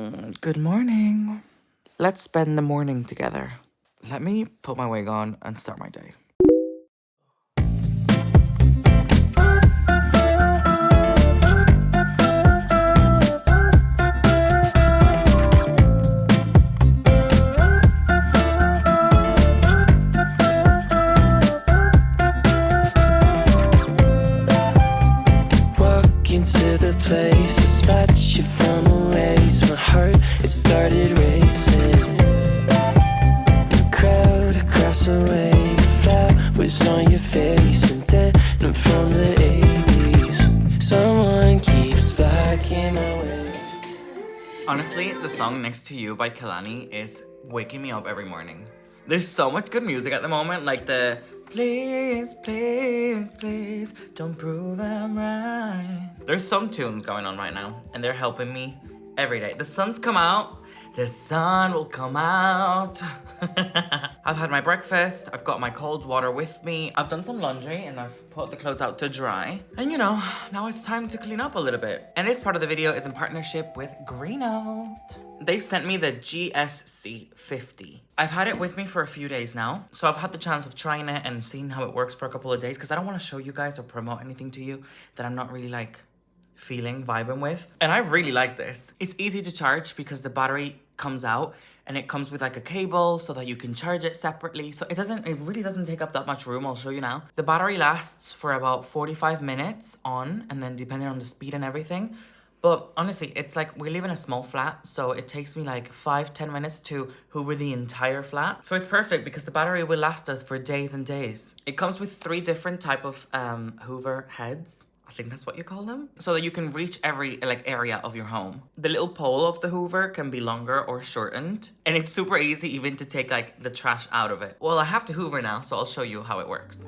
Good morning. Let's spend the morning together. Let me put my wig on and start my day. Walk into the place, a spot you from a ways. My heart, it started racing. The crowd across the way, flowers on your face, and then I'm from the 80s. Someone keeps blocking my way. Honestly, the song Next to You by Kalani is waking me up every morning. There's so much good music at the moment, like the please, please, please, don't prove I'm right. There's some tunes going on right now, and they're helping me every day. The sun's come out. The sun will come out. I've had my breakfast. I've got my cold water with me. I've done some laundry and I've put the clothes out to dry. And you know, now it's time to clean up a little bit. And this part of the video is in partnership with Greenote. They've sent me the GSC 50. I've had it with me for a few days now. So I've had the chance of trying it and seeing how it works for a couple of days because I don't want to show you guys or promote anything to you that I'm not really like vibing with. And I really like this. It's easy to charge because the battery comes out and it comes with like a cable so that you can charge it separately. So it really doesn't take up that much room. I'll show you now. The battery lasts for about 45 minutes on, and then depending on the speed and everything. But honestly, it's like we live in a small flat, so it takes me like 5-10 minutes to hoover the entire flat. So it's perfect because the battery will last us for days and days. It comes with 3 different type of hoover heads. I think that's what you call them, so that you can reach every area of your home. The little pole of the hoover can be longer or shortened, and it's super easy even to take like the trash out of it. Well, I have to hoover now, so I'll show you how it works.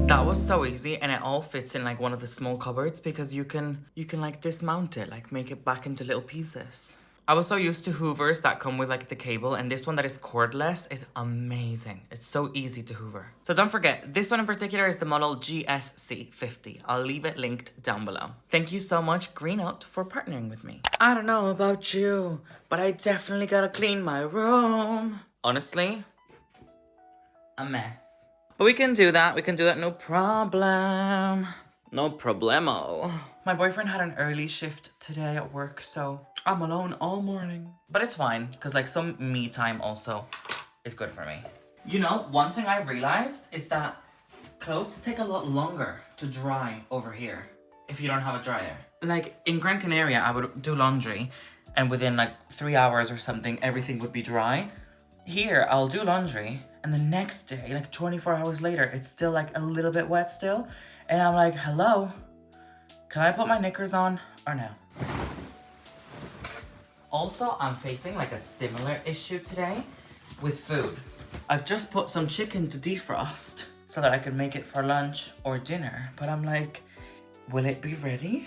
That was so easy, and it all fits in like one of the small cupboards because you can like dismount it, like make it back into little pieces. I was so used to hoovers that come with like the cable, and this one that is cordless is amazing. It's so easy to hoover. So don't forget, this one in particular is the model GSC 50. I'll leave it linked down below. Thank you so much, Greenote, for partnering with me. I don't know about you, but I definitely gotta clean my room. Honestly, a mess. But we can do that, no problem. No problemo. My boyfriend had an early shift today at work, so I'm alone all morning. But it's fine, because like some me time also is good for me. You know, one thing I realized is that clothes take a lot longer to dry over here if you don't have a dryer. Like in Gran Canaria, I would do laundry and within like 3 hours or something, everything would be dry. Here, I'll do laundry, and the next day, like 24 hours later, it's still like a little bit wet still. And I'm like, hello, can I put my knickers on or no? Also, I'm facing like a similar issue today with food. I've just put some chicken to defrost so that I can make it for lunch or dinner. But I'm like, will it be ready?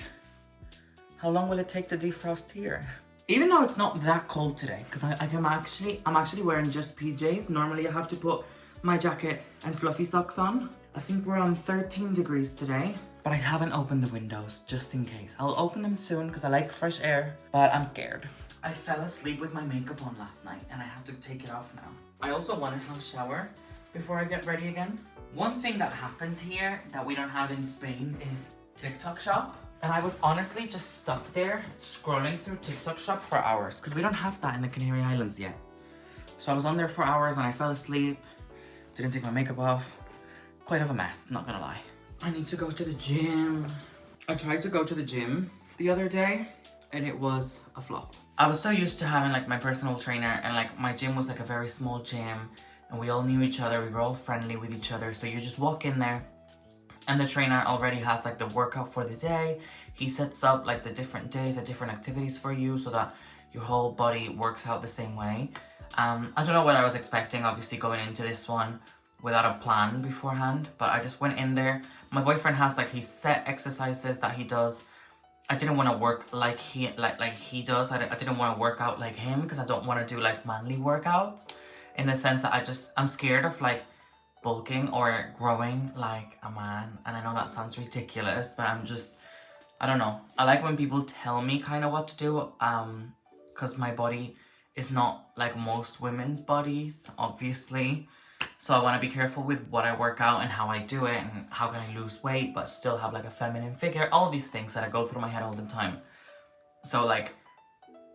How long will it take to defrost here? Even though it's not that cold today, because I'm actually wearing just PJs. Normally I have to put my jacket and fluffy socks on. I think we're on 13 degrees today, but I haven't opened the windows just in case. I'll open them soon because I like fresh air, but I'm scared. I fell asleep with my makeup on last night and I have to take it off now. I also want to have a shower before I get ready again. One thing that happens here that we don't have in Spain is TikTok shop. And I was honestly just stuck there scrolling through TikTok shop for hours because we don't have that in the Canary Islands yet. So I was on there for hours and I fell asleep, didn't take my makeup off. Quite of a mess, not gonna lie. I need to go to the gym. I tried to go to the gym the other day and it was a flop. I was so used to having like my personal trainer, and like my gym was like a very small gym and we all knew each other, we were all friendly with each other. So you just walk in there and the trainer already has like the workout for the day. He sets up like the different days, the different activities for you so that your whole body works out the same way. I don't know what I was expecting, obviously, going into this one without a plan beforehand, but I just went in there. My boyfriend has like his set exercises that he does. I didn't want to work like he does. I didn't want to work out like him because I don't want to do like manly workouts, in the sense that I'm scared of like bulking or growing like a man. And I know that sounds ridiculous, but I don't know. I like when people tell me kind of what to do, because my body is not like most women's bodies, obviously. So I want to be careful with what I work out and how I do it and how can I lose weight but still have like a feminine figure. All these things that I go through my head all the time. So like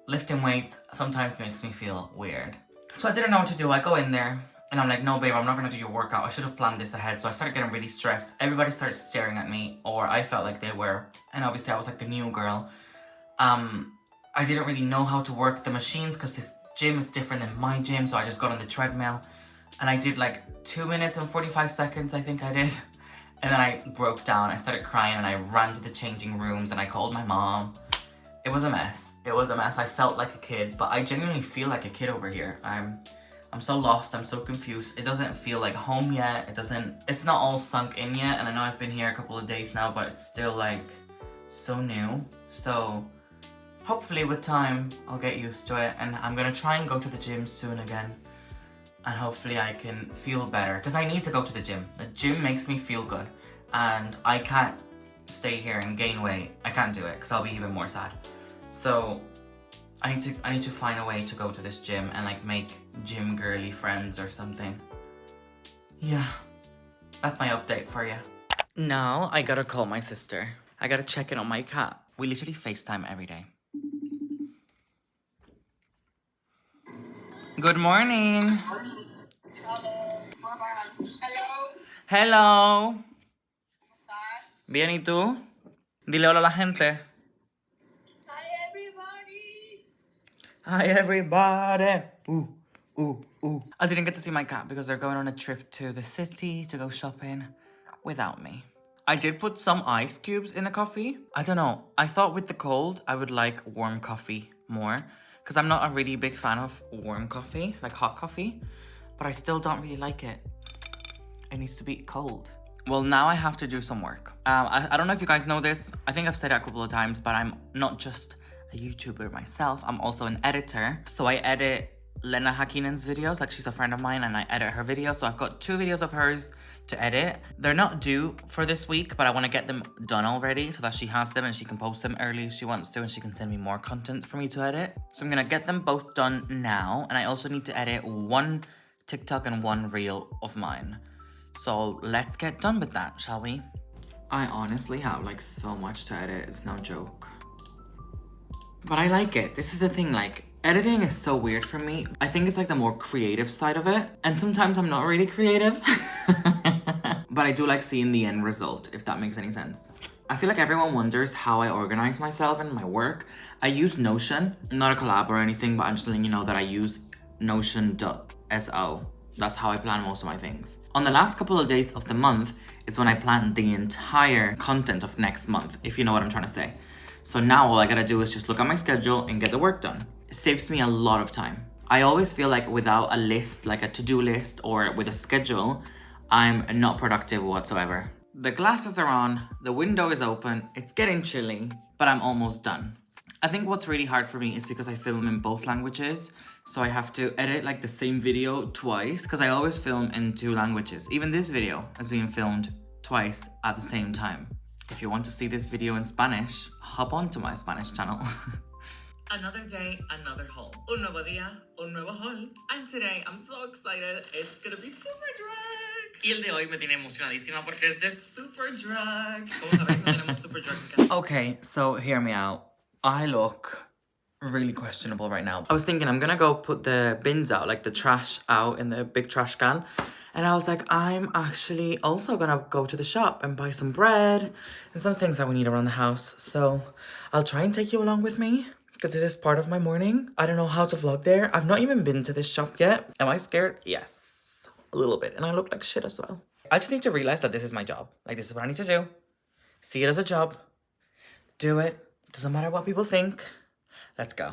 lifting weights sometimes makes me feel weird. So I didn't know what to do. I go in there and I'm like, no babe, I'm not going to do your workout. I should have planned this ahead. So I started getting really stressed. Everybody started staring at me, or I felt like they were. And obviously I was like the new girl. I didn't really know how to work the machines because this gym is different than my gym. So I just got on the treadmill and I did like 2 minutes and 45 seconds, I think I did. And then I broke down. I started crying and I ran to the changing rooms and I called my mom. It was a mess. It was a mess. I felt like a kid, but I genuinely feel like a kid over here. I'm so lost. I'm so confused. It doesn't feel like home yet. It's not all sunk in yet. And I know I've been here a couple of days now, but it's still like so new. So hopefully with time, I'll get used to it. And I'm gonna try and go to the gym soon again. And hopefully I can feel better, because I need to go to the gym. The gym makes me feel good. And I can't stay here and gain weight. I can't do it because I'll be even more sad. So I need to find a way to go to this gym and like make gym girly friends or something. Yeah, that's my update for you. Now I gotta call my sister. I gotta check in on my cat. We literally FaceTime every day. Good morning. Hello. Bien, ¿y tú? Dile hola a la gente. Hi everybody. Hi everybody. Ooh. I didn't get to see my cat because they're going on a trip to the city to go shopping without me. I did put some ice cubes in the coffee. I don't know. I thought with the cold, I would like warm coffee more, because I'm not a really big fan of warm coffee, like hot coffee, but I still don't really like it. It needs to be cold. Well, now I have to do some work. I don't know if you guys know this. I think I've said it a couple of times, but I'm not just a YouTuber myself. I'm also an editor. So I edit Lena Hakinen's videos. Like, she's a friend of mine and I edit her videos. So I've got 2 videos of hers to edit. They're not due for this week, but I want to get them done already so that she has them and she can post them early if she wants to, and she can send me more content for me to edit. So I'm going to get them both done now. And I also need to edit 1 TikTok and 1 reel of mine. So let's get done with that, shall we? I honestly have like so much to edit, it's no joke. But I like it. This is the thing, like, editing is so weird for me. I think it's like the more creative side of it. And sometimes I'm not really creative. But I do like seeing the end result, if that makes any sense. I feel like everyone wonders how I organize myself and my work. I use Notion, not a collab or anything, but I'm just letting you know that I use Notion.so. That's how I plan most of my things. On the last couple of days of the month is when I plan the entire content of next month, if you know what I'm trying to say. So now all I gotta do is just look at my schedule and get the work done. It saves me a lot of time. I always feel like without a list, like a to-do list or with a schedule, I'm not productive whatsoever. The glasses are on, the window is open, it's getting chilly, but I'm almost done. I think what's really hard for me is because I film in both languages. So I have to edit like the same video twice, because I always film in 2 languages. Even this video is being filmed twice at the same time. If you want to see this video in Spanish, hop on to my Spanish channel. Another day, another haul. Un nuevo día, un nuevo haul. And today, I'm so excited. It's gonna be super drag. Y el de hoy me tiene emocionadísima porque es de super drag. Como sabéis, no tenemos super drag. Okay, so hear me out. I look really questionable right now. I was thinking I'm gonna go put the bins out, like the trash out in the big trash can, And I was like, I'm actually also gonna go to the shop and buy some bread and some things that we need around the house. So I'll try and take you along with me because it is part of my morning. I don't know how to vlog there. I've not even been to this shop yet. Am I scared? Yes, a little bit. And I look like shit as well. I just need to realize that this is my job. Like, this is what I need to do. See it as a job. Do it. Doesn't matter what people think. Let's go.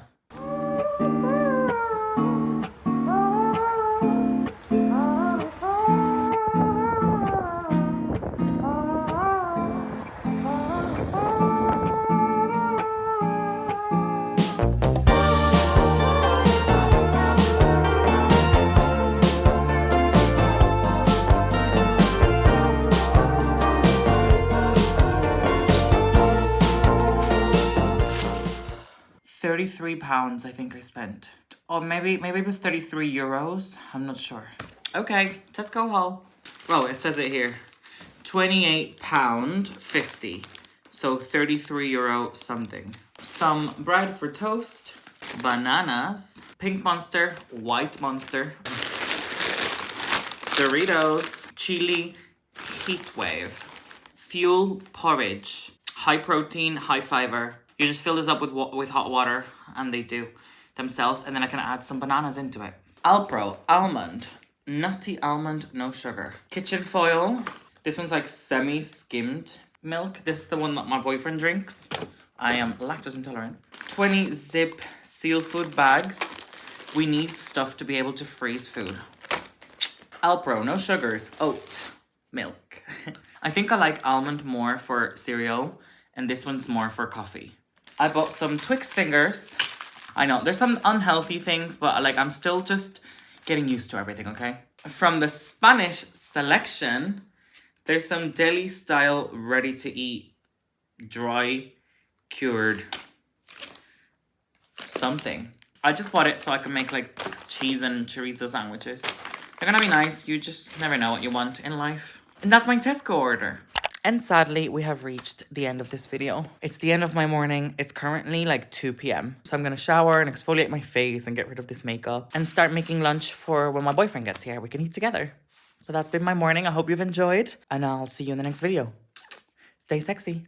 £33 I think I spent. Or maybe it was 33 euros. I'm not sure. Okay, Tesco haul. Oh, it says it here. £28.50. So 33 euro something. Some bread for toast. Bananas. Pink Monster. White Monster. Doritos. Chili Heat Wave. Fuel porridge. High protein, high fiber. You just fill this up with hot water, and they do themselves, and then I can add some bananas into it. Alpro almond, nutty almond, no sugar. Kitchen foil. This one's like semi-skimmed milk. This is the one that my boyfriend drinks. I am lactose intolerant. 20 zip seal food bags. We need stuff to be able to freeze food. Alpro, no sugars, oat milk. I think I like almond more for cereal, and this one's more for coffee. I bought some Twix fingers. I know, there's some unhealthy things, but like I'm still just getting used to everything, okay? From the Spanish selection, there's some deli style ready to eat, dry, cured something. I just bought it so I can make like cheese and chorizo sandwiches. They're gonna be nice, you just never know what you want in life. And that's my Tesco order. And sadly, we have reached the end of this video. It's the end of my morning. It's currently like 2 p.m. So I'm gonna shower and exfoliate my face and get rid of this makeup and start making lunch for when my boyfriend gets here. We can eat together. So that's been my morning. I hope you've enjoyed, and I'll see you in the next video. Stay sexy.